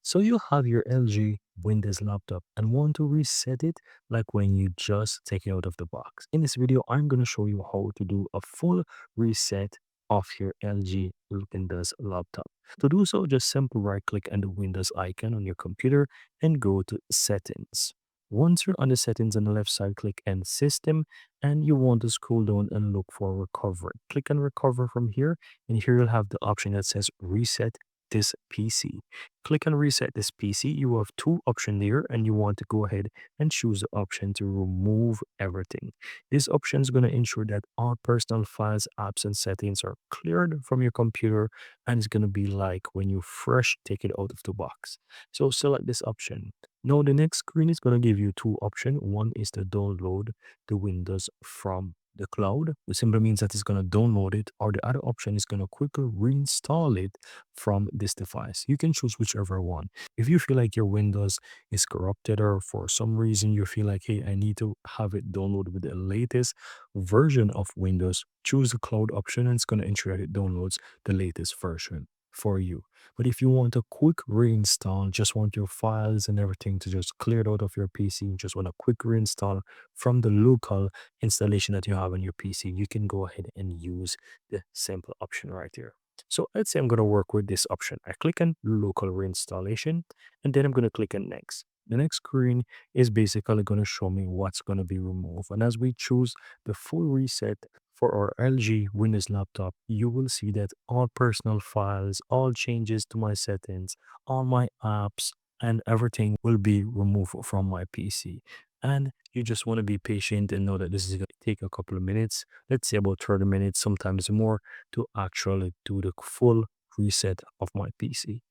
So you have your LG Windows laptop and want to reset it like when you just take it out of the box. In this video, I'm going to show you how to do a full reset of your LG Windows laptop. To do so, just simply right click on the Windows icon on your computer and go to settings. Once you're on the settings on the left side, click on system and you want to scroll down and look for recovery. Click on recover from here and here you'll have the option that says reset this PC. Click on reset this PC. You have two options there and you want to go ahead and choose the option to remove everything. This option is going to ensure that all personal files, apps and settings are cleared from your computer and it's going to be like when you fresh take it out of the box. So select this option. Now the next screen is going to give you two options. One is to download the Windows from the cloud, which simply means that it's going to download it, or the other option is going to quickly reinstall it from this device. You can choose whichever one. If you feel like your Windows is corrupted or for some reason you feel like, hey, I need to have it download with the latest version of Windows, choose the cloud option and it's going to ensure that it downloads the latest version for you. But if you want a quick reinstall, just want your files and everything to just clear it out of your PC, just want a quick reinstall from the local installation that you have on your PC, you can go ahead and use the simple option right here. So let's say I'm going to work with this option. I click on local reinstallation and then I'm going to click on next. The next screen is basically going to show me what's going to be removed. And as we choose the full reset for our LG Windows laptop, you will see that all personal files, all changes to my settings, all my apps, and everything will be removed from my PC. And you just want to be patient and know that this is going to take a couple of minutes, let's say about 30 minutes, sometimes more, to actually do the full reset of my PC.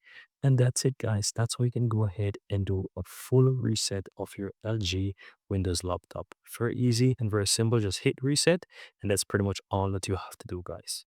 And that's it, guys. That's how you can go ahead and do a full reset of your LG Windows laptop. Very easy and very simple. Just hit reset, and that's pretty much all that you have to do, guys.